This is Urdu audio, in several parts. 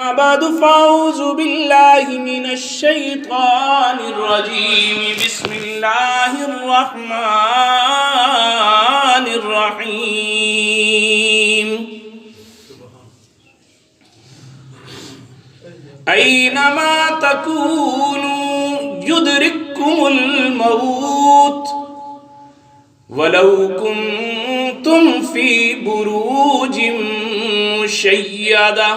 بعد فاعوذ بالله من الشيطان الرجيم بسم الله الرحمن الرحيم أينما تكونوا يدرككم الموت ولو كنتم في بروج مشيدة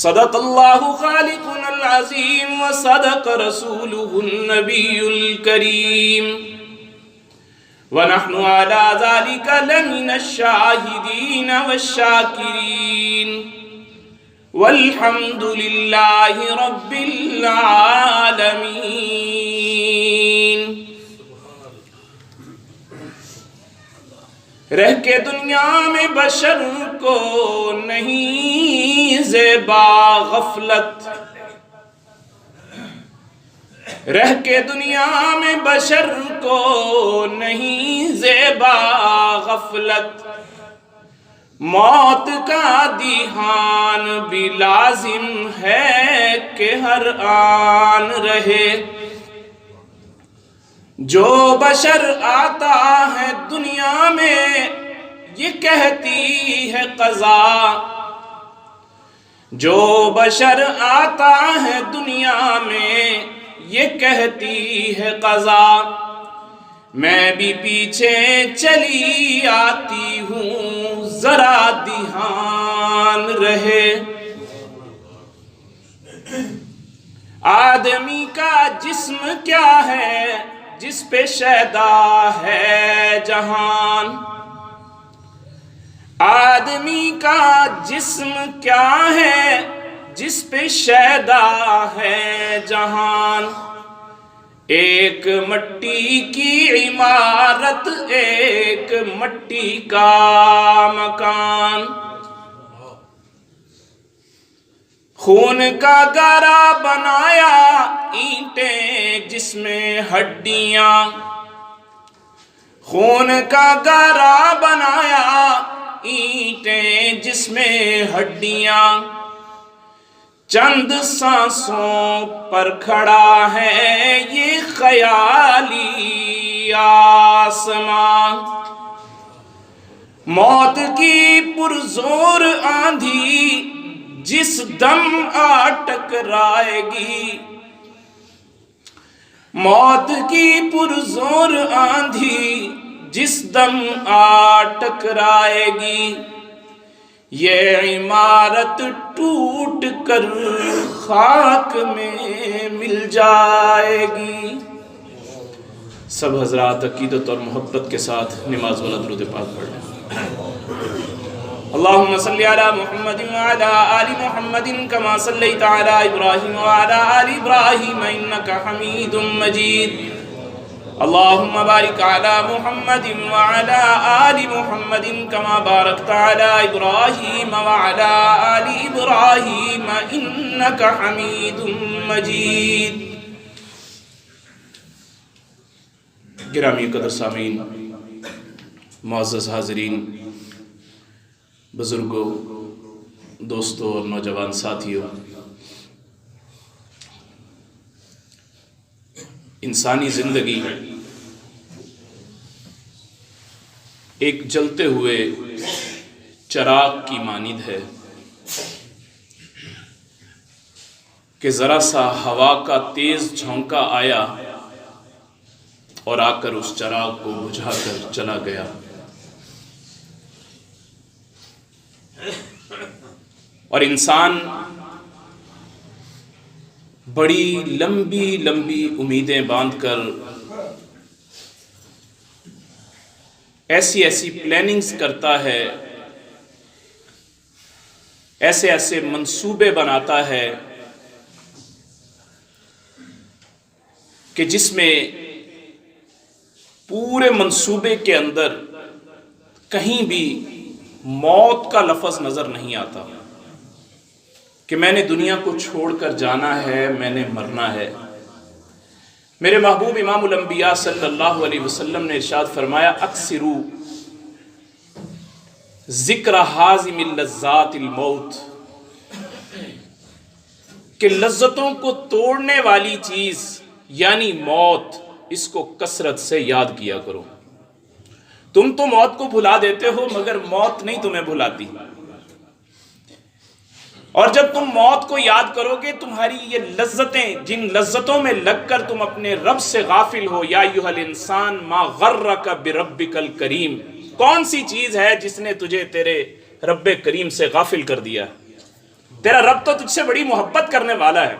صدق الله خالقنا العظيم وصدق رسوله النبي الكريم ونحن على ذلك لمن الشاهدين والشاكرين والحمد لله رب العالمين۔ رہ کے دنیا میں بشر کو نہیں زیبا غفلت، رہ کے دنیا میں بشر کو نہیں زیبا غفلت، موت کا دیہان بھی لازم ہے کہ ہر آن رہے۔ جو بشر آتا ہے دنیا میں یہ کہتی ہے قضا، جو بشر آتا ہے دنیا میں یہ کہتی ہے قضا، میں بھی پیچھے چلی آتی ہوں ذرا دھیان رہے۔ آدمی کا جسم کیا ہے جس پہ شیدا ہے جہان، آدمی کا جسم کیا ہے جس پہ شیدا ہے جہان، ایک مٹی کی عمارت ایک مٹی کا مکان، خون کا گارا بنایا اینٹیں جس میں ہڈیاں، خون کا گارا بنایا اینٹیں جس میں ہڈیاں، چند سانسوں پر کھڑا ہے یہ خیالی آسمان، موت کی پرزور آندھی جس دم آ ٹکرائے گی، موت کی پرزور آندھی جس دم آ ٹکرائے گی، یہ عمارت ٹوٹ کر خاک میں مل جائے گی۔ سب حضرات عقیدت اور محبت کے ساتھ نماز والا درود پاک پڑھ لیں۔ اللہم صلی علی محمد وعلی آل محمد کما صلیت علی ابراہیم وعلی آل ابراہیم انکا حمید مجید، اللہم بارک علی محمد وعلی آل محمد کما بارکت علی ابراہیم وعلی آل ابراہیم انکا حمید مجید۔ گرامی قدر سامعین، معزز حاضرین، بزرگوں، دوستوں اور نوجوان ساتھیوں، انسانی زندگی ایک جلتے ہوئے چراغ کی مانند ہے کہ ذرا سا ہوا کا تیز جھونکا آیا اور آ کر اس چراغ کو بجھا کر چلا گیا۔ اور انسان بڑی لمبی لمبی امیدیں باندھ کر ایسی ایسی پلاننگز کرتا ہے، ایسے ایسے منصوبے بناتا ہے کہ جس میں پورے منصوبے کے اندر کہیں بھی موت کا لفظ نظر نہیں آتا کہ میں نے دنیا کو چھوڑ کر جانا ہے، میں نے مرنا ہے۔ میرے محبوب امام الانبیاء صلی اللہ علیہ وسلم نے ارشاد فرمایا اکثروا ذکر حازم اللذات الموت، کہ لذتوں کو توڑنے والی چیز یعنی موت، اس کو کثرت سے یاد کیا کرو۔ تم تو موت کو بھلا دیتے ہو مگر موت نہیں تمہیں بھلاتی، اور جب تم موت کو یاد کرو گے تمہاری یہ لذتیں، جن لذتوں میں لگ کر تم اپنے رب سے غافل ہو، یا ایھا الانسان ما غرک بربک الکریم، کون سی چیز ہے جس نے تجھے تیرے رب کریم سے غافل کر دیا؟ تیرا رب تو تجھ سے بڑی محبت کرنے والا ہے۔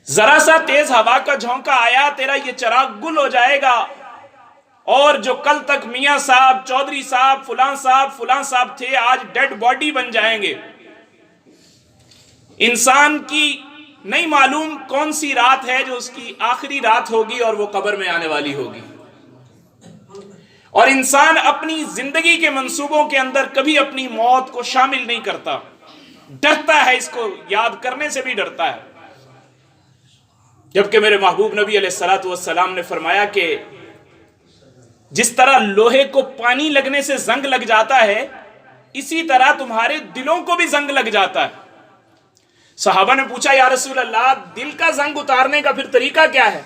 ذرا سا تیز ہوا کا جھونکا آیا، تیرا یہ چراغ گل ہو جائے گا، اور جو کل تک میاں صاحب، چودھری صاحب، فلاں صاحب تھے، آج ڈیڈ باڈی بن جائیں گے۔ انسان کی نہیں معلوم کون سی رات ہے جو اس کی آخری رات ہوگی اور وہ قبر میں آنے والی ہوگی، اور انسان اپنی زندگی کے منصوبوں کے اندر کبھی اپنی موت کو شامل نہیں کرتا، ڈرتا ہے، اس کو یاد کرنے سے بھی ڈرتا ہے۔ جبکہ میرے محبوب نبی علیہ الصلوۃ والسلام نے فرمایا کہ جس طرح لوہے کو پانی لگنے سے زنگ لگ جاتا ہے، اسی طرح تمہارے دلوں کو بھی زنگ لگ جاتا ہے۔ صحابہ نے پوچھا یا رسول اللہ، دل کا زنگ اتارنے کا پھر طریقہ کیا ہے؟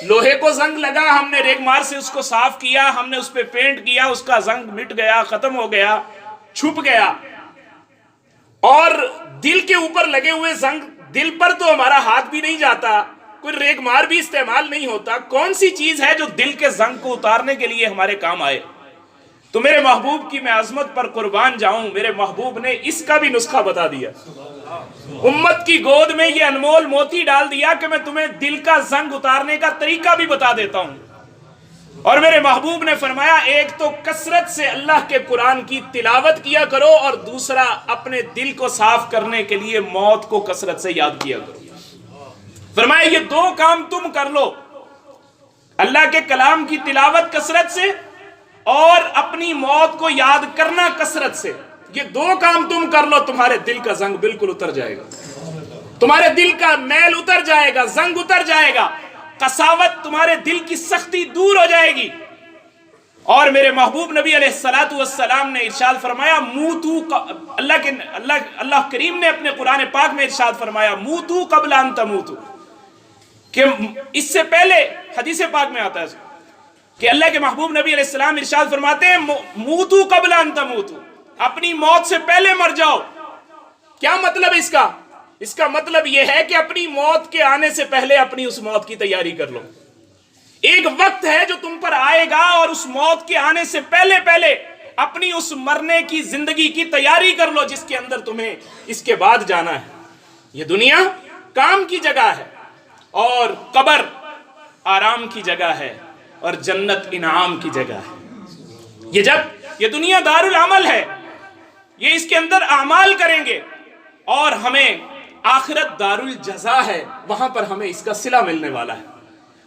لوہے کو زنگ لگا، ہم نے ریگ مار سے اس کو صاف کیا، ہم نے اس پہ پینٹ کیا، اس کا زنگ مٹ گیا، ختم ہو گیا، چھپ گیا، اور دل کے اوپر لگے ہوئے زنگ، دل پر تو ہمارا ہاتھ بھی نہیں جاتا، کوئی ریگ مار بھی استعمال نہیں ہوتا، کون سی چیز ہے جو دل کے زنگ کو اتارنے کے لیے ہمارے کام آئے؟ تو میرے محبوب کی میں عظمت پر قربان جاؤں، میرے محبوب نے اس کا بھی نسخہ بتا دیا، امت کی گود میں یہ انمول موتی ڈال دیا کہ میں تمہیں دل کا زنگ اتارنے کا طریقہ بھی بتا دیتا ہوں۔ اور میرے محبوب نے فرمایا، ایک تو کثرت سے اللہ کے قرآن کی تلاوت کیا کرو، اور دوسرا اپنے دل کو صاف کرنے کے لیے موت کو کثرت سے یاد کیا کرو۔ فرمایا یہ دو کام تم کر لو، اللہ کے کلام کی تلاوت کثرت سے اور اپنی موت کو یاد کرنا کثرت سے، یہ دو کام تم کر لو، تمہارے دل کا زنگ بالکل اتر جائے گا، تمہارے دل کا میل اتر جائے گا، زنگ اتر جائے گا، قساوت، تمہارے دل کی سختی دور ہو جائے گی۔ اور میرے محبوب نبی علیہ الصلوۃ والسلام نے ارشاد فرمایا، اللہ کریم نے اپنے قرآن پاک میں ارشاد فرمایا، موتو قبل ان تموتو، کہ اس سے پہلے، حدیث پاک میں آتا ہے کہ اللہ کے محبوب نبی علیہ السلام ارشاد فرماتے ہیں، موتو قبل ان تموتو، اپنی موت سے پہلے مر جاؤ۔ کیا مطلب اس کا؟ اس کا مطلب یہ ہے کہ اپنی موت کے آنے سے پہلے اپنی اس موت کی تیاری کر لو۔ ایک وقت ہے جو تم پر آئے گا، اور اس موت کے آنے سے پہلے اپنی اس مرنے کی زندگی کی تیاری کر لو جس کے اندر تمہیں اس کے بعد جانا ہے۔ یہ دنیا کام کی جگہ ہے، اور قبر آرام کی جگہ ہے، اور جنت انعام کی جگہ ہے۔ یہ دنیا دار العمل ہے، یہ اس کے اندر اعمال کریں گے، اور ہمیں آخرت دار الجزا ہے، وہاں پر ہمیں اس کا صلہ ملنے والا ہے۔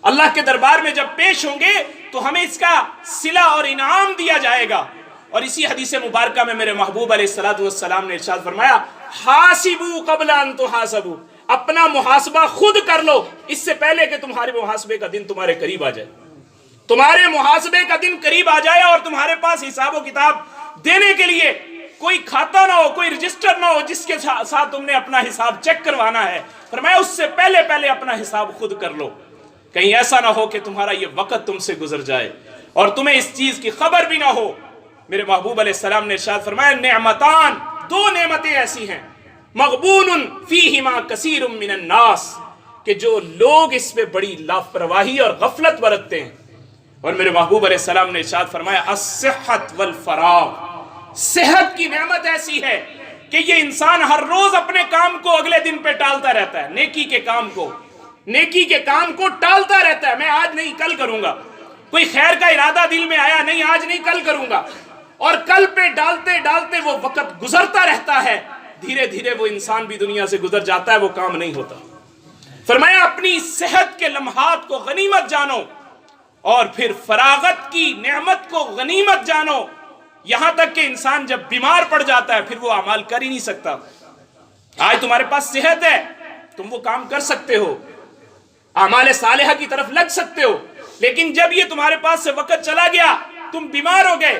اللہ کے دربار میں جب پیش ہوں گے تو ہمیں اس کا صلہ اور انعام دیا جائے گا۔ اور اسی حدیث مبارکہ میں میرے محبوب علیہ الصلوۃ والسلام نے ارشاد فرمایا، حاسبوا قبل ان تحاسبوا، اپنا محاسبہ خود کر لو اس سے پہلے کہ تمہارے محاسبے کا دن تمہارے قریب آ جائے۔ تمہارے محاسبے کا دن قریب آ جائے اور تمہارے پاس حساب و کتاب دینے کے لیے کوئی کھاتا نہ ہو، کوئی رجسٹر نہ ہو جس کے ساتھ تم نے اپنا حساب چیک کروانا ہے۔ فرمایا اس سے پہلے اپنا حساب خود کر لو، کہیں ایسا نہ ہو کہ تمہارا یہ وقت تم سے گزر جائے اور تمہیں اس چیز کی خبر بھی نہ ہو۔ میرے محبوب علیہ السلام نے ارشاد فرمایا، نعمتان، دو نعمتیں ایسی ہیں، مغبون فیہما کثیر من الناس، کہ جو لوگ اس پہ بڑی لاپرواہی اور غفلت برتتے ہیں۔ اور میرے محبوب علیہ السلام نے ارشاد فرمایا، الصحت والفراغ، صحت کی نعمت ایسی ہے کہ یہ انسان ہر روز اپنے کام کو اگلے دن پہ ٹالتا رہتا ہے، نیکی کے کام کو ٹالتا رہتا ہے، میں آج نہیں کل کروں گا، کوئی خیر کا ارادہ دل میں آیا، نہیں آج نہیں کل کروں گا، اور کل پہ ڈالتے وہ وقت گزرتا رہتا ہے، دھیرے دھیرے وہ انسان بھی دنیا سے گزر جاتا ہے، وہ کام نہیں ہوتا۔ فرمایا اپنی صحت کے لمحات کو غنیمت جانو، اور پھر فراغت کی نعمت کو غنیمت جانو، یہاں تک کہ انسان جب بیمار پڑ جاتا ہے پھر وہ اعمال کر ہی نہیں سکتا۔ آج تمہارے پاس صحت ہے، تم وہ کام کر سکتے ہو، اعمال صالحہ کی طرف لگ سکتے ہو، لیکن جب یہ تمہارے پاس سے وقت چلا گیا، تم بیمار ہو گئے،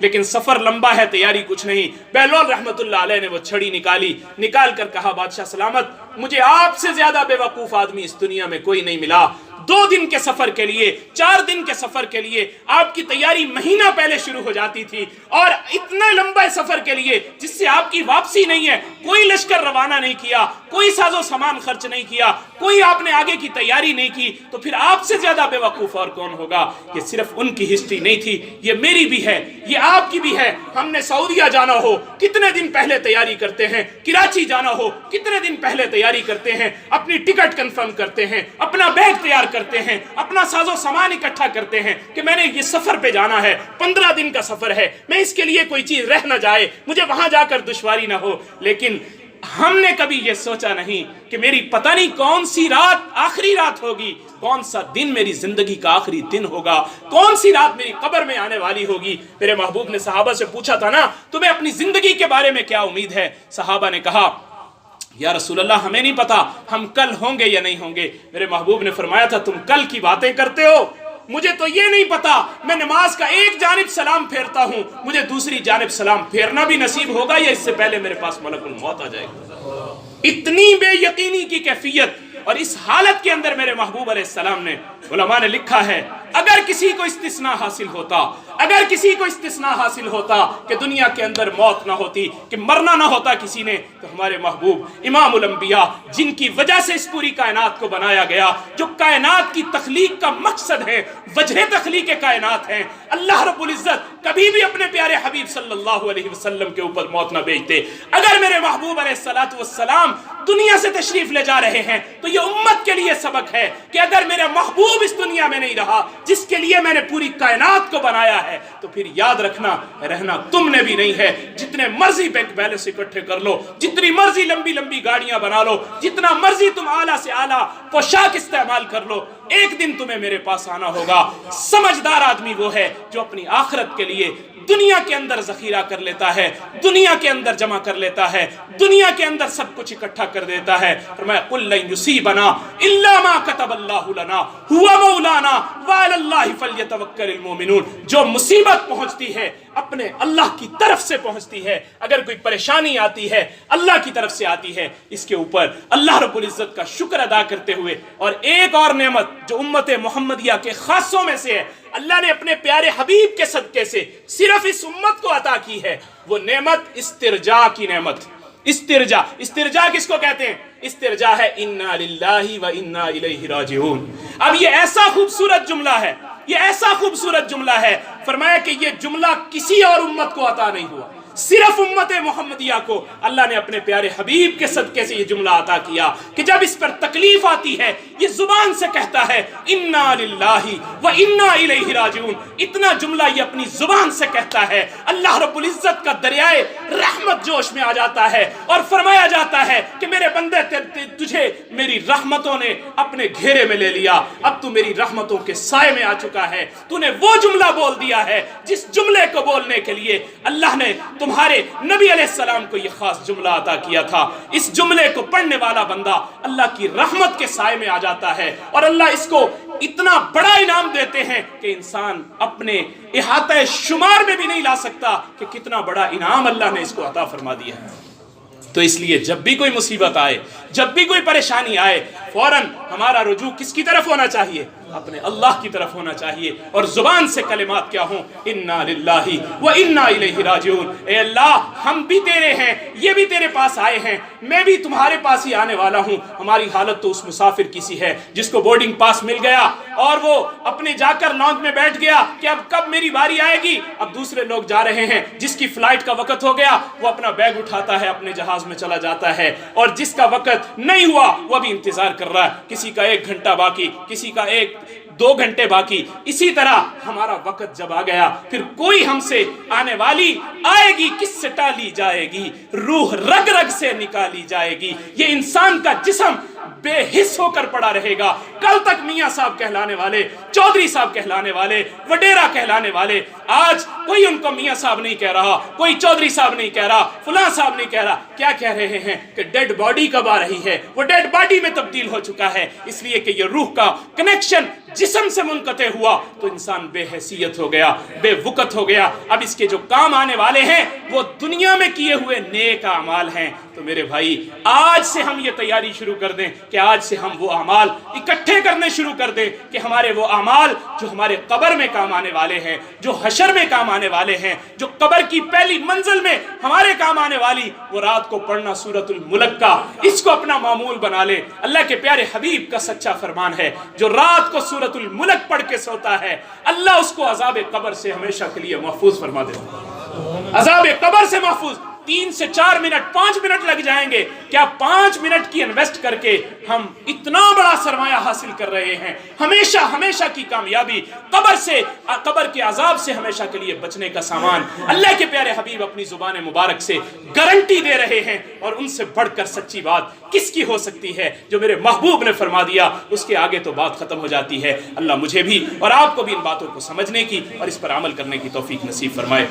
لیکن سفر لمبا ہے، تیاری کچھ نہیں۔ بہلول رحمت اللہ علیہ نے وہ چھڑی نکال کر کہا بادشاہ سلامت، مجھے آپ سے زیادہ بے وقوف آدمی اس دنیا میں کوئی نہیں ملا۔ 2 دن کے سفر کے لیے، 4 دن کے سفر کے لیے آپ کی تیاری مہینہ پہلے شروع ہو جاتی تھی، اور اتنے لمبے سفر کے لیے جس سے آپ کی واپسی نہیں ہے، کوئی لشکر روانہ نہیں کیا، کوئی ساز و سامان خرچ نہیں کیا، کوئی آپ نے آگے کی تیاری نہیں کی، تو پھر آپ سے زیادہ بے وقوف اور کون ہوگا؟ یہ صرف ان کی ہسٹری نہیں تھی، یہ میری بھی ہے، یہ آپ کی بھی ہے۔ ہم نے سعودیہ جانا ہو کتنے دن پہلے تیاری کرتے ہیں، کراچی جانا ہو کتنے دن پہلے تیاری کرتے ہیں، اپنی ٹکٹ کنفرم کرتے ہیں، اپنا بیگ تیار کرتے ہیں، اپنا ساز و سامان اکٹھا کرتے ہیں کہ میں نے یہ سفر پہ جانا ہے، 15 دن کا سفر ہے، میں اس کے لیے کوئی چیز رہ نہ جائے، مجھے وہاں جا کر دشواری نہ ہو۔ لیکن ہم نے کبھی یہ سوچا نہیں کہ میری پتہ نہیں کون سی رات آخری رات ہوگی، کون سا دن میری زندگی کا آخری دن ہوگا، کون سی رات میری قبر میں آنے والی ہوگی۔ میرے محبوب نے صحابہ سے پوچھا تھا نا، تمہیں اپنی زندگی کے بارے میں کیا امید ہے؟ صحابہ نے کہا یا رسول اللہ ہمیں نہیں پتا ہم کل ہوں گے یا نہیں ہوں گے۔ میرے محبوب نے فرمایا تھا تم کل کی باتیں کرتے ہو، مجھے تو یہ نہیں پتا میں نماز کا ایک جانب سلام پھیرتا ہوں، مجھے دوسری جانب سلام پھیرنا بھی نصیب ہوگا یا اس سے پہلے میرے پاس ملک الموت آ جائے گا۔ اتنی بے یقینی کی کیفیت، اور اس حالت کے اندر میرے محبوب علیہ السلام نے، علماء نے لکھا ہے اگر کسی کو استثناء حاصل ہوتا، اگر کسی کو استثناء حاصل ہوتا کہ دنیا کے اندر موت نہ ہوتی، کہ مرنا نہ ہوتا کسی نے، تو ہمارے محبوب امام الانبیاء جن کی وجہ سے اس پوری کائنات کو بنایا گیا، جو کائنات کی تخلیق کا مقصد ہے، وجہ تخلیق کائنات ہیں، اللہ رب العزت کبھی بھی اپنے پیارے حبیب صلی اللہ علیہ وسلم کے اوپر موت نہ بھیجتے۔ اگر میرے محبوب علیہ السلام دنیا سے تشریف لے جا رہے ہیں تو یہ امت کے لیے سبق ہے کہ اگر میرا محبوب اس دنیا میں نہیں رہا جس کے لیے میں نے پوری کائنات کو بنایا ہے، تو پھر یاد رکھنا رہنا تم نے بھی نہیں ہے۔ جتنے مرضی بینک بیلنس اکٹھے کر لو، جتنی مرضی لمبی لمبی گاڑیاں بنا لو، جتنا مرضی تم اعلیٰ سے اعلیٰ پوشاک استعمال کر لو، ایک دن تمہیں میرے پاس آنا ہوگا۔ سمجھدار آدمی وہ ہے جو اپنی آخرت کے لیے دنیا کے اندر ذخیرہ کر لیتا ہے، دنیا کے اندر جمع کر لیتا ہے، دنیا کے اندر سب کچھ اکٹھا کر دیتا ہے۔ فرمایا قُل لَن يُصِيبَنَا إِلَّا مَا كَتَبَ اللَّهُ لَنَا هُوَ مَوْلَانَا وَعَلَى اللَّهِ فَلْيَتَوَكَّلِ الْمُؤْمِنُونَ۔ جو مصیبت پہنچتی ہے اپنے اللہ کی طرف سے پہنچتی ہے، اگر کوئی پریشانی آتی ہے اللہ کی طرف سے آتی ہے، اس کے اوپر اللہ رب العزت کا شکر ادا کرتے ہوئے، اور ایک اور نعمت جو امت محمدیہ کے خاصوں میں سے ہے، اللہ نے اپنے پیارے حبیب کے صدقے سے صرف اس امت کو عطا کی ہے، وہ نعمت استرجاع کی نعمت۔ استرجاع کس کو کہتے ہیں؟ استرجاع ہے انا للہ و انا الیہ راجعون۔ اب یہ ایسا خوبصورت جملہ ہے، یہ ایسا خوبصورت جملہ ہے، فرمایا کہ یہ جملہ کسی اور امت کو عطا نہیں ہوا، صرف امت محمدیہ کو اللہ نے اپنے پیارے حبیب کے صدقے سے یہ جملہ عطا کیا کہ جب اس پر تکلیف آتی ہے یہ زبان سے کہتا ہے انا للہ و انا الیہ راجعون۔ اتنا جملہ یہ اپنی زبان سے کہتا ہے، اللہ رب العزت کا دریائے رحمت جوش میں آ جاتا ہے اور فرمایا جاتا ہے کہ میرے بندے تجھے میری رحمتوں نے اپنے گھیرے میں لے لیا، اب تو میری رحمتوں کے سائے میں آ چکا ہے، تو نے وہ جملہ بول دیا ہے جس جملے کو بولنے کے لیے اللہ نے تمہارے نبی علیہ السلام کو یہ خاص جملہ عطا کیا تھا۔ اس جملے کو پڑھنے والا بندہ اللہ کی رحمت کے سائے میں آ جاتا ہے، اور اللہ اس کو اتنا بڑا انعام دیتے ہیں کہ انسان اپنے احاطہ شمار میں بھی نہیں لا سکتا کہ کتنا بڑا انعام اللہ نے اس کو عطا فرما دیا ہے۔ تو اس لیے جب بھی کوئی مصیبت آئے، جب بھی کوئی پریشانی آئے، فوراً ہمارا رجوع کس کی طرف ہونا چاہیے؟ اپنے اللہ کی طرف ہونا چاہیے، اور زبان سے کلمات کیا ہوں؟ انا للہ و انا الیہ راجعون۔ اے اللہ ہم بھی تیرے ہیں، یہ بھی تیرے پاس آئے ہیں، میں بھی تمہارے پاس ہی آنے والا ہوں۔ ہماری حالت تو اس مسافر کی سی ہے جس کو بورڈنگ پاس مل گیا اور وہ اپنے جا کر لانچ میں بیٹھ گیا کہ اب کب میری باری آئے گی، اب دوسرے لوگ جا رہے ہیں، جس کی فلائٹ کا وقت ہو گیا وہ اپنا بیگ اٹھاتا ہے اپنے جہاز میں چلا جاتا ہے، اور جس کا وقت نہیں ہوا وہ بھی انتظار کر رہا ہے، کسی کا 1 گھنٹہ باقی، کسی کا 2 گھنٹے باقی۔ اسی طرح ہمارا وقت جب آ گیا پھر کوئی ہم سے آنے والی آئے گی کس سے ٹالی جائے گی، روح رگ رگ سے نکالی جائے گی، یہ انسان کا جسم بے حس ہو کر پڑا رہے گا۔ کل تک میاں صاحب کہلانے والے، چودھری صاحب کہلانے والے، وڈیرا کہلانے والے آج کوئی ان کو میاں صاحب نہیں کہہ رہا، کوئی چودھری صاحب نہیں کہہ رہا، فلاں صاحب نہیں کہہ رہا. کیا کہہ رہے ہیں کہ ڈیڈ باڈی کب آ رہی ہے؟ وہ ڈیڈ باڈی میں تبدیل ہو چکا ہے، اس لیے کہ یہ روح کا کنیکشن جسم سے منقطع ہوا تو انسان بے حیثیت ہو گیا، بے وقت ہو گیا. اب اس کے جو کام آنے والے ہیں وہ دنیا میں کیے ہوئے نیک اعمال ہیں. تو میرے بھائی آج سے ہم یہ تیاری شروع کر دیں کہ آج سے ہم وہ اعمال اکٹھے کرنے شروع کر دیں کہ ہمارے وہ اعمال جو ہمارے قبر میں کام آنے والے ہیں، جو حشر میں کام آنے والے ہیں، جو قبر کی پہلی منزل میں ہمارے کام آنے والی، وہ رات کو پڑھنا سورۃ الملک کا، اس کو اپنا معمول بنا لے. اللہ کے پیارے حبیب کا سچا فرمان ہے، جو رات کو سورۃ الملک پڑھ کے سوتا ہے اللہ اس کو عذاب قبر سے ہمیشہ کے لیے محفوظ فرما دیتا ہے. عذاب قبر سے محفوظ. 3 سے 4 منٹ 5 منٹ لگ جائیں گے، کیا 5 منٹ کی انویسٹ کر کے ہم اتنا بڑا سرمایہ حاصل کر رہے ہیں، ہمیشہ ہمیشہ کی کامیابی، قبر سے، قبر کے عذاب سے ہمیشہ کے لیے بچنے کا سامان اللہ کے پیارے حبیب اپنی زبان مبارک سے گارنٹی دے رہے ہیں. اور ان سے بڑھ کر سچی بات کس کی ہو سکتی ہے؟ جو میرے محبوب نے فرما دیا، اس کے آگے تو بات ختم ہو جاتی ہے. اللہ مجھے بھی اور آپ کو بھی ان باتوں کو سمجھنے کی اور اس پر عمل کرنے کی توفیق نصیب فرمائے.